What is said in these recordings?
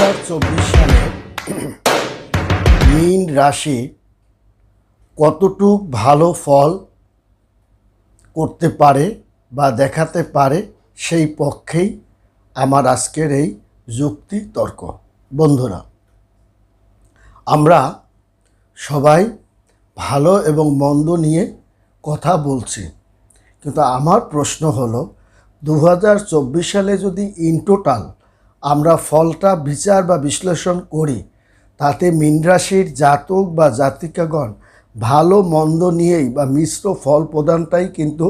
2024 সালে মীন রাশি কতটুক ভালো ফল করতে পারে বা দেখাতে পারে সেই পক্ষেই আমার আজকের এই যুক্তি তর্ক। বন্ধুরা, আমরা সবাই ভালো এবং মন্দ নিয়ে কথা বলছি, কিন্তু আমার প্রশ্ন হলো 2024 সালে যদি ইন টোটাল আমরা ফলটা বিচার বা বিশ্লেষণ করি, তাতে মীন রাশির জাতক বা জাতিকাগণ ভালো মন্দ নিয়েই বা মিশ্র ফল প্রদানটাই কিন্তু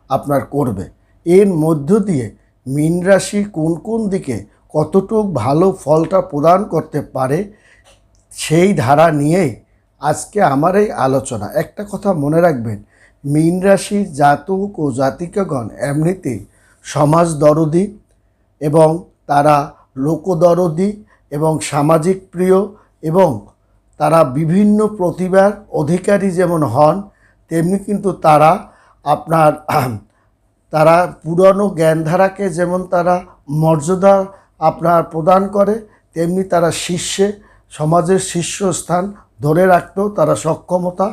আপনার করবে। এর মধ্য দিয়ে মীন রাশি কোন কোন দিকে কতটুক ভালো ফলটা প্রদান করতে পারে সেই ধারা নিয়েই আজকে আমার এই আলোচনা। একটা কথা মনে রাখবেন, মীন রাশির জাতক ও জাতিকাগণ এমনিতেই সমাজ দরদি এবং তারা লোকদরদি এবং সামাজিক প্রিয় এবং তারা বিভিন্ন প্রতিভার অধিকারী যেমন হন, তেমনি কিন্তু তারা আপনার তারা পুরনো জ্ঞানধারাকে যেমন তারা মর্যাদা আপনার প্রদান করে, তেমনি তারা সমাজের শীর্ষস্থান ধরে রাখতেও তারা সক্ষমতা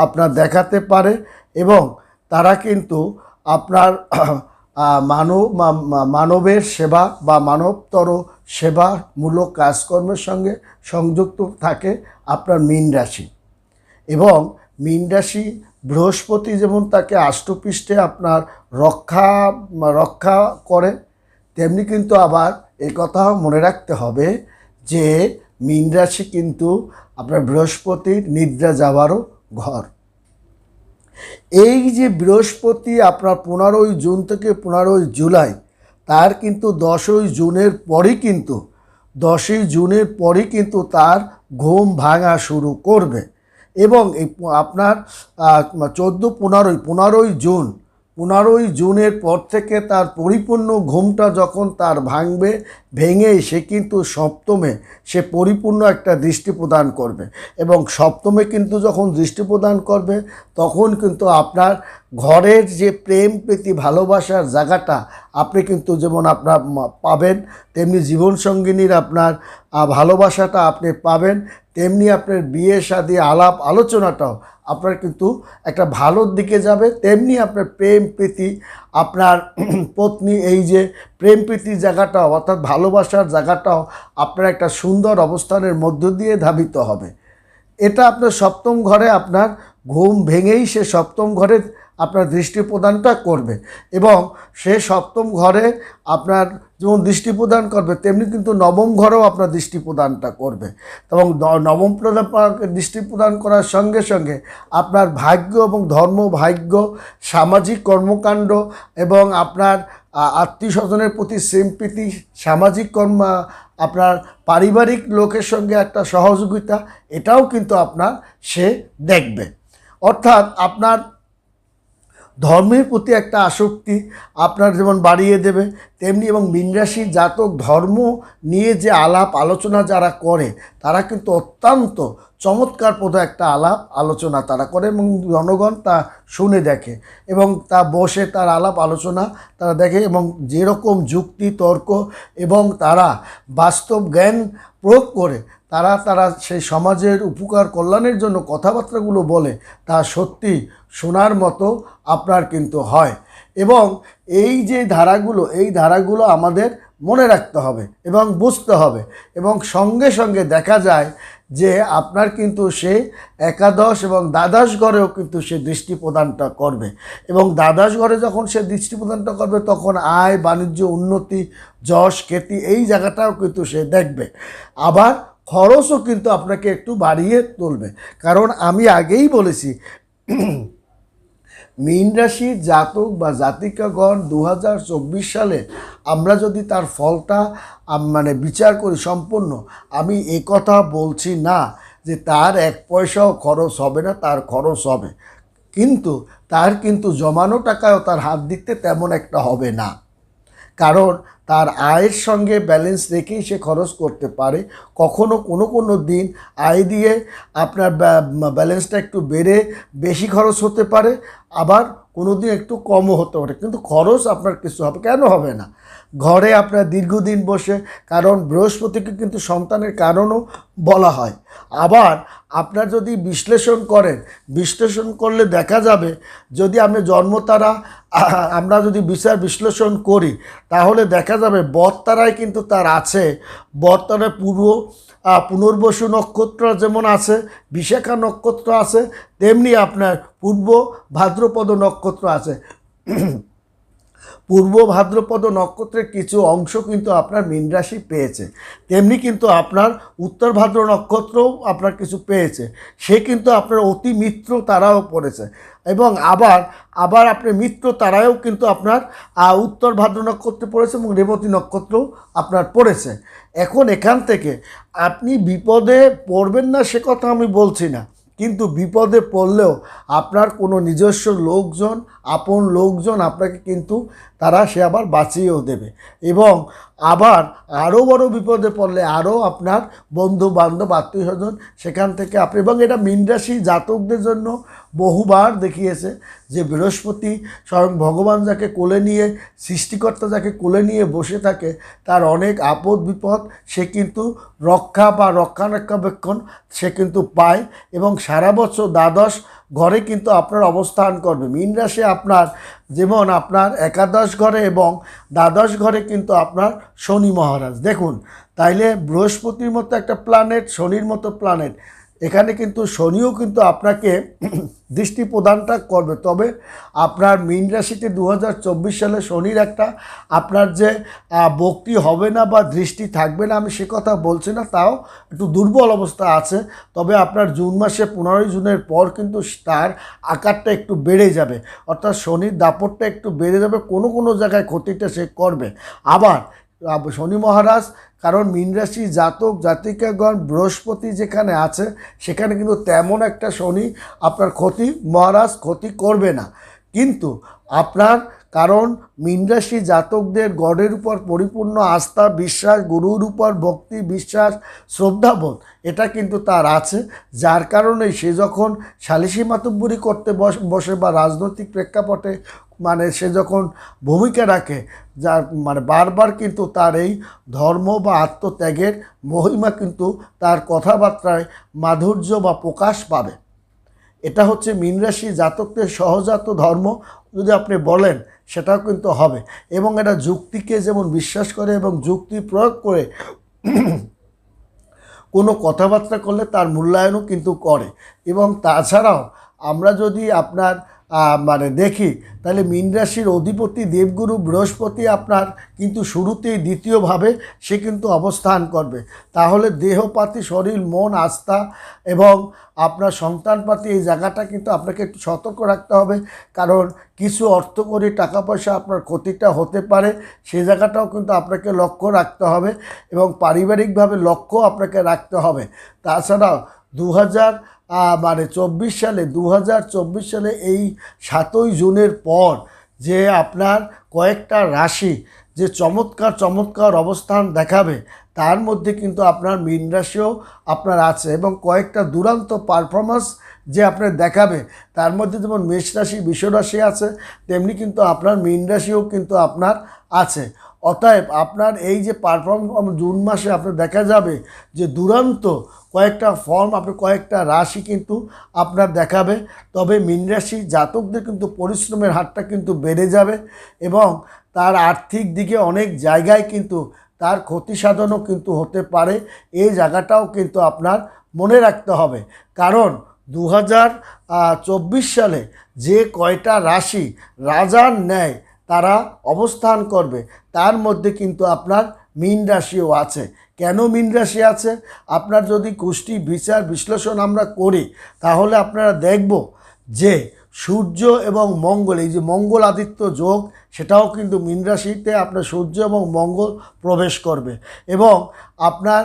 আপনার দেখাতে পারে এবং তারা কিন্তু আপনার মানবের সেবা বা মানবতর সেবামূলক কাজকর্মের সঙ্গে সংযুক্ত থাকে আপনার মীন রাশি। এবং মীন রাশি বৃহস্পতি যেমন তাকে আষ্টপৃষ্ঠে আপনার রক্ষা করে, তেমনি কিন্তু আবার এই কথাও মনে রাখতে হবে যে মীন রাশি কিন্তু আপনার বৃহস্পতির নিদ্রা যাওয়ারও ঘর। এই যে বৃহস্পতি আপনার 15ই জুন থেকে 15ই জুলাই, তার কিন্তু 10ই জুনের পরই কিন্তু তার ঘুম ভাঙা শুরু করবে এবং এই আপনার 15ই জুনের পর থেকে তার পরিপূর্ণ ঘুমটা যখন তার ভেঙে সে কিন্তু সপ্তমে সে পরিপূর্ণ একটা দৃষ্টি প্রদান করবে এবং সপ্তমে কিন্তু যখন দৃষ্টি প্রদান করবে তখন কিন্তু আপনার ঘরের যে প্রেম প্রীতি ভালোবাসার জায়গাটা আপনি কিন্তু যেমন আপনার পাবেন, তেমনি জীবনসঙ্গিনীর আপনার ভালোবাসাটা আপনি পাবেন, তেমনি আপনার বিয়ে শাদী আলাপ আলোচনাটাও আপনার কিন্তু একটা ভালোর দিকে যাবে। তেমনি আপনার প্রেম প্রীতি আপনার পত্নী এই যে প্রেম প্রীতির জায়গাটাও অর্থাৎ ভালোবাসার জায়গাটাও আপনার একটা সুন্দর অবস্থানের মধ্য দিয়ে ধাবিত হবে। এটা আপনার সপ্তম ঘরে আপনার ঘুম ভেঙেই সে সপ্তম ঘরে আপনার দৃষ্টি প্রদানটা করবে এবং সে সপ্তম ঘরে আপনার যেমন দৃষ্টি প্রদান করবে, তেমনি কিন্তু নবম ঘরেও আপনার দৃষ্টি প্রদানটা করবে এবং নবম দৃষ্টি প্রদান করার সঙ্গে সঙ্গে আপনার ভাগ্য এবং ধর্ম ভাগ্য, সামাজিক কর্মকাণ্ড এবং আপনার আত্মীয় স্বজনের প্রতি সিম্পিতি, সামাজিক আপনার পারিবারিক লোকের সঙ্গে একটা সহযোগিতা, এটাও কিন্তু আপনার সে দেখবে। অর্থাৎ আপনার ধর্মের প্রতি একটা আসক্তি আপনার যেমন বাড়িয়ে দেবে, তেমনি এবং মীন রাশির জাতক ধর্ম নিয়ে যে আলাপ আলোচনা যারা করে তারা কিন্তু অত্যন্ত চমৎকারপ্রদ একটা আলাপ আলোচনা তারা করে এবং জনগণ তা শুনে দেখে এবং তা বসে তার আলাপ আলোচনা তারা দেখে এবং যেরকম যুক্তি তর্ক এবং তারা বাস্তব জ্ঞান প্রয়োগ করে তারা সেই সমাজের উপকার কল্যাণের জন্য কথাবার্তাগুলো বলে, তা সত্যি শোনার মতো আপনার কিন্তু হয় এবং এই ধারাগুলো আমাদের মনে রাখতে হবে এবং বুঝতে হবে এবং সঙ্গে সঙ্গে দেখা যায় যে আপনার কিন্তু সে একাদশ এবং দ্বাদশ ঘরেও কিন্তু সে দৃষ্টি প্রদানটা করবে এবং দ্বাদশ ঘরে যখন সে দৃষ্টি প্রদানটা করবে তখন আয় বাণিজ্য উন্নতি যশ খ্যাতি এই জায়গাটাও কিন্তু সে দেখবে। আবার খরচও কিন্তু আপনাকে একটু বাড়িয়ে তুলবে, কারণ আমি আগেই বলেছি মীন রাশির জাতক বা জাতিকাগণ 2024 সালে আমরা যদি তার ফলটা বিচার করি সম্পূর্ণ, আমি কথা বলছি না যে তার 1 পয়সাও খরচ হবে না, তার খরচ হবে, কিন্তু তার কিন্তু জমানো টাকাও তার হাত দিতে তেমন একটা হবে না, কারণ তার আয়ের সঙ্গে ব্যালেন্স রেখেই সে খরচ করতে পারে। কখনো কোনো দিন আয় দিয়ে আপনার ব্যালেন্সটা একটু বেশি খরচ হতে পারে, আবার কোনো দিন একটু কমও হতে পারে, কিন্তু খরচ আপনার কিছু হবে, কেন হবে না? ঘরে আপনার দীর্ঘদিন বসে, কারণ বৃহস্পতিকে কিন্তু সন্তানের কারণও বলা হয়। আবার আপনার যদি বিশ্লেষণ করলে দেখা যাবে, যদি আপনি জন্মতারা আমরা যদি বিশ্লেষণ করি, তাহলে দেখা যাবে বদতারায় কিন্তু তার আছে। বদতারায় পুনর্বসু নক্ষত্র যেমন আছে, বিশাখা নক্ষত্র আছে, তেমনি আপনার পূর্ব ভাদ্রপদ নক্ষত্র আছে। পূর্ব ভাদ্রপদ নক্ষত্রের কিছু অংশ কিন্তু আপনার মীন রাশি পেয়েছে, তেমনি কিন্তু আপনার উত্তর ভাদ্র নক্ষত্রও আপনার কিছু পেয়েছে। সে কিন্তু আপনার অতি মিত্র তারাও পড়েছে, এবং আবার আপনি মিত্র তারাও কিন্তু আপনার উত্তর ভাদ্র নক্ষত্রে পড়েছে, এবং রেবতী নক্ষত্রও আপনার পড়েছে। এখন এখান থেকে আপনি বিপদে পড়বেন না সে কথা আমি বলছি না, কিন্তু বিপদে পড়লেও আপনার কোনো নিজস্ব লোকজন, আপন লোকজন আপনাকে কিন্তু সে আবার বাঁচিয়েও দেবে, এবং আবার আরও বড় বিপদে পড়লে আরও আপনার বন্ধু বান্ধব আত্মীয় স্বজন সেখান থেকে আপনি, এবং এটা মীন রাশি জাতকদের জন্য বহুবার দেখিয়েছে যে বৃহস্পতি স্বয়ং ভগবান যাকে কোলে নিয়ে, সৃষ্টিকর্তা যাকে কোলে নিয়ে বসে থাকে, তার অনেক আপদ বিপদ সে কিন্তু রক্ষা বা রক্ষণাবেক্ষণ সে কিন্তু পায়, এবং সারা বছর দ্বাদশ ঘরে কিন্তু আপনার অবস্থান করবে। মীন রাশি আপনার যেমন আপনার একাদশ ঘরে এবং দ্বাদশ ঘরে কিন্তু আপনার শনি মহারাজ। দেখুন, তাইলে বৃহস্পতির মতো একটা প্ল্যানেট, শনির মতো প্ল্যানেট, এখানে কিন্তু শনিও কিন্তু আপনাকে দৃষ্টি প্রদানটা করবে। তবে আপনার মীন রাশিতে 2024 সালে শনির একটা আপনার যে বক্রি হবে না বা দৃষ্টি থাকবে না আমি সে কথা বলছি না, তাও একটু দুর্বল অবস্থা আছে। তবে আপনার জুন মাসে 15 জুনের পর কিন্তু তার আকারটা একটু বেড়ে যাবে, অর্থাৎ শনির দাপটটা একটু বেড়ে যাবে, কোনো জায়গায় ক্ষতিটা সে করবে। আবার শনি মহারাজ, কারণ মীন রাশি জাতক জাতিকাগণ বৃহস্পতি যেখানে আছে সেখানে কিন্তু তেমন একটা শনি আপনার মহারাজ ক্ষতি করবে না, কিন্তু আপনার কারণ মীন রাশি জাতকদের গডের উপর পরিপূর্ণ আস্থা, বিশ্বাস, গুরুর উপর ভক্তি, বিশ্বাস, শ্রদ্ধাবোধ এটা কিন্তু তার আছে, যার কারণে সে যখন সালিসি মাতব্বরি করতে বসে বা রাজনৈতিক প্রেক্ষাপটে সে যখন ভূমিকা রাখে, যার বারবার কিন্তু তার এই ধর্ম বা আত্মত্যাগের মহিমা কিন্তু তার কথাবার্তায় মাধুর্য বা প্রকাশ পাবে। এটা হচ্ছে মীন রাশি জাতকদের সহজাত ধর্ম যদি আপনি বলেন, সেটাও কিন্তু হবে, এবং এটা যুক্তিকে যেমন বিশ্বাস করে এবং যুক্তি প্রয়োগ করে কোনো কথাবার্তা করলে তার মূল্যায়নও কিন্তু করে। এবং তাছাড়াও আমরা যদি আপনার দেখি, তাহলে মীন রাশির অধিপতি দেবগুরু বৃহস্পতি আপনার কিন্তু শুরুতেই দ্বিতীয়ভাবে সে কিন্তু অবস্থান করবে। তাহলে দেহপাতি, শরীর, মন, আস্থা এবং আপনার সন্তানপাতি এই জায়গাটা কিন্তু আপনাকে একটু সতর্ক রাখতে হবে, কারণ কিছু অর্থকরী টাকা পয়সা আপনার ক্ষতিটা হতে পারে, সেই জায়গাটাও কিন্তু আপনাকে লক্ষ্য রাখতে হবে, এবং পারিবারিকভাবে লক্ষ্য আপনাকে রাখতে হবে। তাছাড়াও 2024 সালে এই 7ই জুনের পর যে আপনার কয়েকটা রাশি যে চমৎকার অবস্থান দেখাবে, তার মধ্যে কিন্তু আপনার মীন রাশিও আপনার আছে, এবং কয়েকটা দুরন্ত পারফরমেন্স যে আপনার দেখাবে, তার মধ্যে যেমন মেষ রাশি, বৃষ রাশি আছে, তেমনি কিন্তু আপনার মীন রাশিও কিন্তু আপনার আছে। অতএব আপনার এই যে পারফরমেন্স জুন মাসে আপনার দেখা যাবে যে দুরন্ত কয়েকটা কয়েকটা রাশি কিন্তু আপনার দেখাবে। তবে মীন রাশি জাতকদের কিন্তু পরিশ্রমের হারটা কিন্তু বেড়ে যাবে, এবং তার আর্থিক দিকে অনেক জায়গায় কিন্তু তার ক্ষতি সাধনও কিন্তু হতে পারে। এই জায়গাটাও কিন্তু আপনার মনে রাখতে হবে, কারণ 2024 সালে যে কয়টা রাশি রাজার ন্যায় তারা অবস্থান করবে, তার মধ্যে কিন্তু আপনার মীন রাশিও আছে। কেন মীন রাশি আছে? আপনার যদি কুষ্টি বিচার বিশ্লেষণ আমরা করি, তাহলে আপনারা দেখব যে সূর্য এবং মঙ্গল, এই যে মঙ্গল আদিত্য যোগ, সেটাও কিন্তু মীন রাশিতে আপনার সূর্য এবং মঙ্গল প্রবেশ করবে, এবং আপনার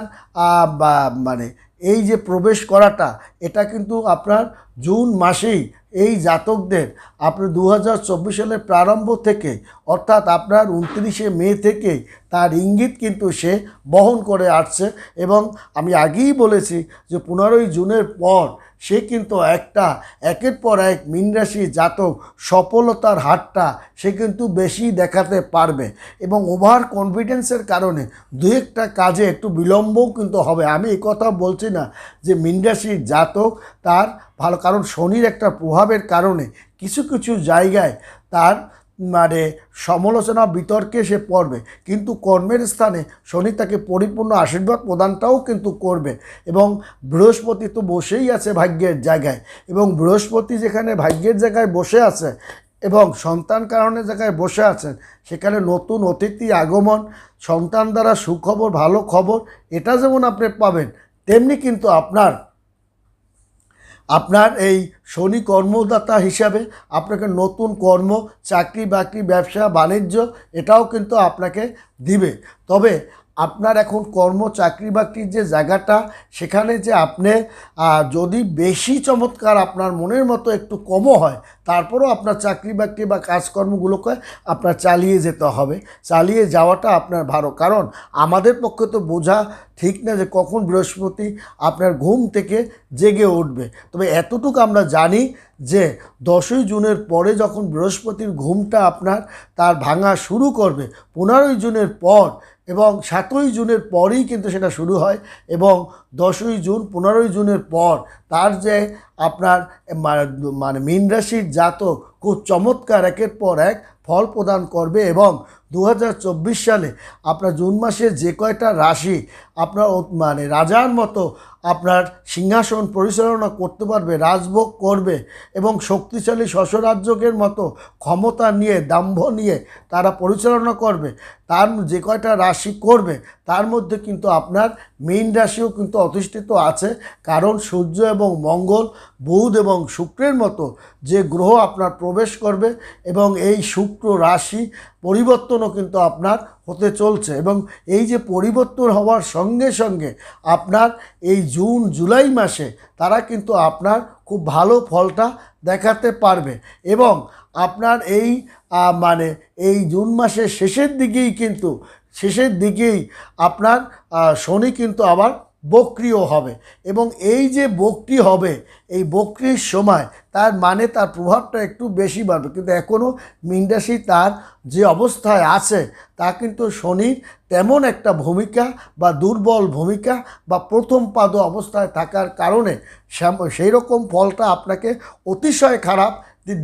এই যে প্রবেশ করাটা, এটা কিন্তু আপনার জুন মাসেই এই জাতকদের আপনার 2024 সালের প্রারম্ভ থেকে অর্থাৎ আপনার 29শে মে থেকে তার ইঙ্গিত কিন্তু সে বহন করে আসছে। এবং আমি আগেই বলেছি যে 15ই জুনের পর সে কিন্তু একের পর এক মীন রাশি জাতক সফলতার হারটা সে কিন্তু বেশি দেখাতে পারবে এবং ওভার কনফিডেন্সের কারণে দু একটা কাজে একটু বিলম্বও কিন্তু হবে। আমি এই কথা বলছি না যে মীন রাশির জাতক তার ভালো, কারণ শনির একটা প্রভাবের কারণে কিছু কিছু জায়গায় তার মানে সমালোচনা বিতর্কে সে পড়বে, কিন্তু কর্মের স্থানে শনি তাকে পরিপূর্ণ আশীর্বাদ প্রদানটাও কিন্তু করবে। এবং বৃহস্পতি তো বসেই আছে ভাগ্যের জায়গায়, এবং বৃহস্পতি যেখানে ভাগ্যের জায়গায় বসে আছে এবং সন্তান কারণের জায়গায় বসে আছেন, সেখানে নতুন অতিথি আগমন, সন্তান দ্বারা সুখবর, ভালো খবর এটা যেমন আপনি পাবেন, তেমনি কিন্তু আপনার এই শনি কর্মদাতা হিসাবে আপনাকে নতুন কর্ম, চাকরি বাকরি, ব্যবসা বাণিজ্য এটাও কিন্তু আপনাকে দিবে। তবে আপনার এখন কর্ম, চাকরি বাকরির যে জায়গাটা, সেখানে যে আপনি যদি বেশি চমৎকার আপনার মনের মতো একটু কমও হয়, তারপরেও আপনার চাকরি বাকরি বা কাজকর্মগুলোকে আপনার চালিয়ে যেতে হবে। চালিয়ে যাওয়াটা আপনার ভালো, কারণ আমাদের পক্ষে তো বোঝা ঠিক না যে কখন বৃহস্পতি আপনার ঘুম থেকে জেগে উঠবে। তবে এতটুকু আমরা জানি যে 10ই জুনের পরে যখন বৃহস্পতির ঘুমটা আপনার তার ভাঙা শুরু করবে, 15ই জুনের পর এবং 7ই জুনের পরেই কিন্তু সেটা শুরু হয়, এবং 10ই জুন 15ই জুনের পর তার যে আপনার মানে মীন রাশির জাতক খুব চমৎকার একের পর এক ফল প্রদান করবে। এবং 2024 সালে আপনার জুন মাসে যে কয়টা রাশি আপনার মানে রাজার মতো আপনার সিংহাসন পরিচালনা করতে পারবে, রাজভোগ করবে এবং শক্তিশালী শশরাজ্যকের মতো ক্ষমতা নিয়ে, দাম্ভ নিয়ে তারা পরিচালনা করবে, তার যে কয়টা রাশি করবে তার মধ্যে কিন্তু আপনার মীন রাশিও কিন্তু অধিষ্ঠিত আছে। কারণ সূর্য এবং মঙ্গল, বুধ এবং শুক্রের মতো যে গ্রহ আপনার প্রবেশ করবে, এবং এই শুক্র রাশি পরিবর্তনও কিন্তু আপনার হতে চলছে। এবং এই যে পরিবর্তন হওয়ার সঙ্গে সঙ্গে আপনার এই জুন জুলাই মাসে তারা কিন্তু আপনার খুব ভালো ফলটা দেখাতে পারবে। এবং আপনার এই মানে এই জুন মাসের শেষের দিকেই আপনার শনি কিন্তু আবার বক্রিয় হবে। এবং এই যে বক্রি হবে, এই বক্রির সময় তার মানে তার প্রভাবটা একটু বেশি বাড়বে, কিন্তু এখনও মীন রাশি তার যে অবস্থায় আছে তা কিন্তু শনির তেমন একটা ভূমিকা বা দুর্বল ভূমিকা বা প্রথম পাদ অবস্থায় থাকার কারণে সেই রকম ফলটা আপনাকে অতিশয় খারাপ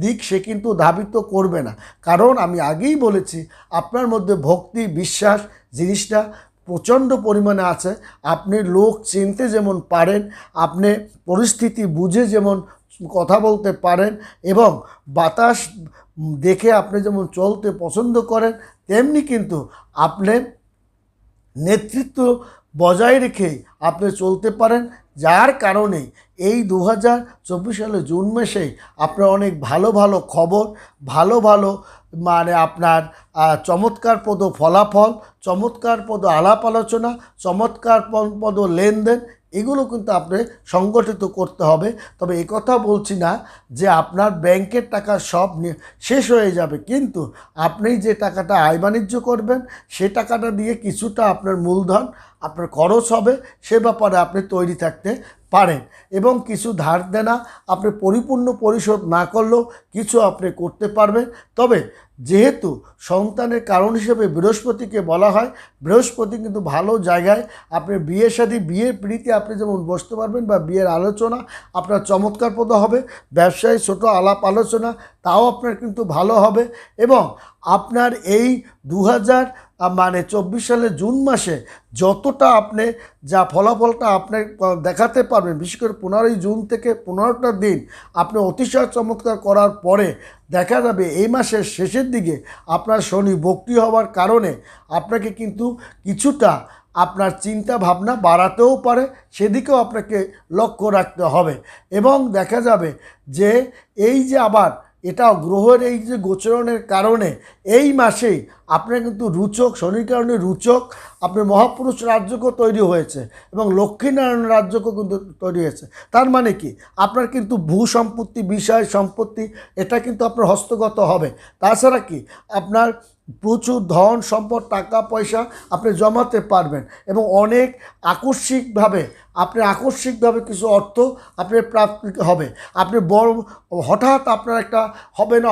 দিক সে কিন্তু ধাবিত করবে না। কারণ আমি আগেই বলেছি আপনার মধ্যে ভক্তি, বিশ্বাস জিনিসটা প্রচণ্ড পরিমাণে আছে। আপনি লোক চিনতে যেমন পারেন, আপনি পরিস্থিতি বুঝে যেমন কথা বলতে পারেন, এবং বাতাস দেখে আপনি যেমন চলতে পছন্দ করেন, তেমনি কিন্তু আপনি নেতৃত্ব বজায় রেখে আপনি চলতে পারেন, যার কারণে এই 2024 সালে জুন মাসেই আপনার অনেক ভালো ভালো খবর, ভালো ভালো মানে আপনার চমৎকারপ্রদ ফলাফল, চমৎকারপ্রদ আলাপ আলোচনা, চমৎকারপ্রদ লেনদেন এগুলো কিন্তু আপনি সংগঠিত করতে হবে। তবে কথা বলছি না যে আপনার ব্যাংকের টাকা সব শেষ হয়ে যাবে, কিন্তু আপনি যে টাকাটা আয় বাণিজ্য করবেন সে টাকাটা দিয়ে কিছুটা আপনার মূলধন আপনার খরচ হবে, সে ব্যাপারে আপনি তৈরি থাকতে পারেন। এবং কিছু ধার দেনা আপনি পরিপূর্ণ পরিশোধ না করলেও কিছু আপনি করতে পারবেন। তবে যেহেতু সন্তানের কারণ হিসেবে বৃহস্পতিকে বলা হয়, বৃহস্পতি কিন্তু ভালো জায়গায় আপনি বিয়ের সাথে বিয়ের পিড়িতে আপনি যেমন বসতে পারবেন বা বিয়ের আলোচনা আপনার চমৎকারপ্রদ হবে, ব্যবসায় ছোটো আলাপ আলোচনা তাও আপনার কিন্তু ভালো হবে। এবং আপনার এই 2024 সালের জুন মাসে যতটা আপনি যা ফলাফলটা আপনি দেখাতে পারবেন, বিশেষ করে 15ই জুন থেকে 15টা দিন আপনি অতিশয় চমৎকার করার পরে দেখা যাবে এই মাসের শেষের দিকে আপনার শনি বক্রি হওয়ার কারণে আপনাকে কিন্তু কিছুটা আপনার চিন্তা ভাবনা বাড়াতেও পারে, সেদিকেও আপনাকে লক্ষ্য রাখতে হবে। এবং দেখা যাবে যে এই যে আবার এটাও গ্রহের এই যে গোচরণের কারণে এই মাসেই আপনার কিন্তু রুচক, শনির কারণে রুচক, আপনার মহাপুরুষ রাজ্যকও তৈরি হয়েছে এবং লক্ষ্মীনারায়ণ রাজ্যকও কিন্তু তৈরি হয়েছে। তার মানে কি, আপনার কিন্তু ভূ সম্পত্তি, বিষয় সম্পত্তি এটা কিন্তু আপনার হস্তগত হবে। তাছাড়া কি, আপনার প্রচুর ধন সম্পদ, টাকা পয়সা আপনি জমাতে পারবেন এবং অনেক আকস্মিকভাবে কিছু অর্থ আপনার প্রাপ্তি হবে। আপনি হঠাৎ আপনার একটা হবে না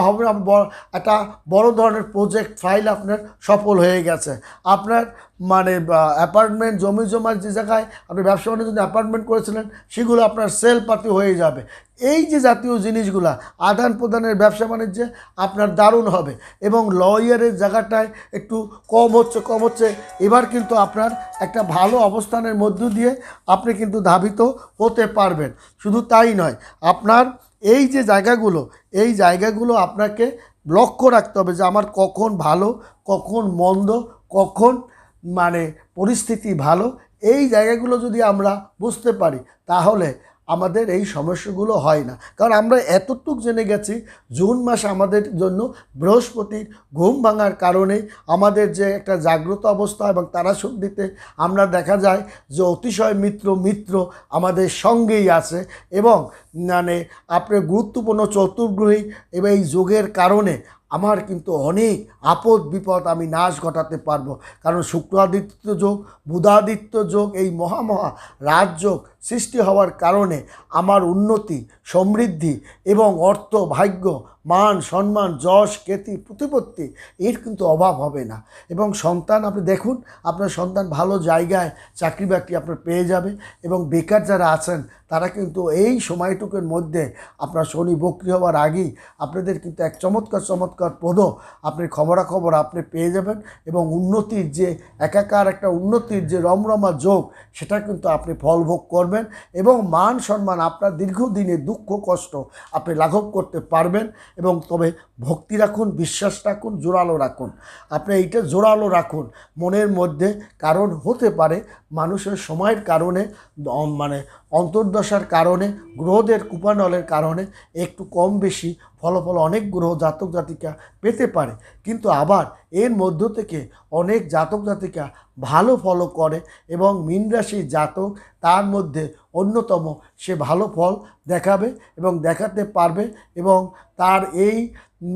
একটা বড় ধরনের প্রজেক্ট ফাইল আপনার সফল হয়ে গেছে। আপনার মানে অ্যাপার্টমেন্ট, জমি জমার যে জায়গায় আপনি ব্যবসা বাণিজ্য অ্যাপার্টমেন্ট করেছিলেন সেগুলো আপনার সেল পাতি হয়ে যাবে। এই যে জাতীয় জিনিসগুলা আদান প্রদানের ব্যবসা বাণিজ্যে আপনার দারুণ হবে এবং লয়ারের জায়গাটায় একটু কম হচ্ছে। এবার কিন্তু আপনার একটা ভালো অবস্থানের মধ্য দিয়ে আপনি কিন্তু ধাবিত হতে পারবেন। শুধু তাই নয়, আপনার এই যে জায়গাগুলো আপনাকে লক্ষ্য রাখতে হবে যে আমার কখন ভালো, কখন মন্দ, কখন মানে পরিস্থিতি ভালো। এই জায়গাগুলো যদি আমরা বুঝতে পারি তাহলে আমাদের এই সমস্যাগুলো হয় না। কারণ আমরা এতটুক জেনে গেছি, জুন মাস আমাদের জন্য বৃহস্পতির ঘুম ভাঙার কারণে আমাদের যে একটা জাগ্রত অবস্থা এবং তারাশক্তিতে আমরা দেখা যায় যে অতিশয় মিত্র আমাদের সঙ্গেই আছে এবং মানে আপনার গুরুত্বপূর্ণ চতুর্গ্রহী এবং এই যোগের কারণে আমার কিন্তু অনেক আপদ বিপদ আমি নাশ ঘটাতে পারবো। কারণ শুক্রাদিত্য যোগ, বুধাদিত্য যোগ, এই মহা রাজযোগ সৃষ্টি হওয়ার কারণে আমার উন্নতি, সমৃদ্ধি এবং অর্থ, ভাগ্য, মান, সম্মান, যশ, খ্যাতি, প্রতিপত্তি এর কিন্তু অভাব হবে না। এবং সন্তান, আপনি দেখুন আপনার সন্তান ভালো জায়গায় চাকরি বাকরি আপনার পেয়ে যাবে এবং বেকার যারা আছেন তারা কিন্তু এই সময়টুকুর মধ্যে আপনার শনি বক্রি হওয়ার আগেই আপনাদের কিন্তু এক চমৎকার পদ আপনি খবরাখবর আপনি পেয়ে যাবেন এবং উন্নতির যে একটা উন্নতির যে রমরমা যোগ সেটা কিন্তু আপনি ফল ভোগ করবেন এবং মান সম্মান আপনার দীর্ঘদিনের দুঃখ কষ্ট আপনি লাঘব করতে পারবেন। এবং তবে ভক্তি রাখুন, বিশ্বাস রাখুন, জোরালো রাখুন। আপনি এইটা জোরালো রাখুন মনের মধ্যে। কারণ হতে পারে মানুষের সময়ের কারণে মানে অন্তর্দশার কারণে, গ্রহদের কুপানলের কারণে একটু কম বেশি ফলাফল অনেক গ্রহ জাতক জাতিকা পেতে পারে, কিন্তু আবার এর মধ্য থেকে অনেক জাতক জাতিকা ভালো ফলও করে এবং মীন রাশির জাতক তার মধ্যে অন্যতম, সে ভালো ফল দেখাবে এবং দেখাতে পারবে এবং তার এই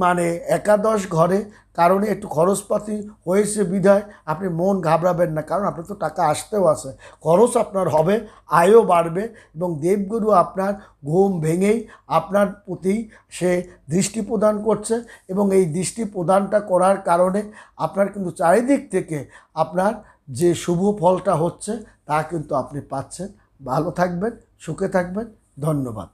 মানে একাদশ ঘরে কারণে একটু খরচপাতি হয়েছে বিধায় আপনি মন ঘাবড়াবেন না। কারণ আপনার তো টাকা আসতেও আছে, খরচ আপনার হবে, আয়ও বাড়বে এবং দেবগুরু আপনার ঘুম ভেঙেই আপনার প্রতি সে দৃষ্টি প্রদান করছে এবং এই দৃষ্টি প্রদানটা করার কারণে আপনার কিন্তু চারিদিক থেকে আপনার যে শুভ ফলটা হচ্ছে তা কিন্তু আপনি পাচ্ছেন। ভালো থাকবেন, সুখে থাকবেন। ধন্যবাদ।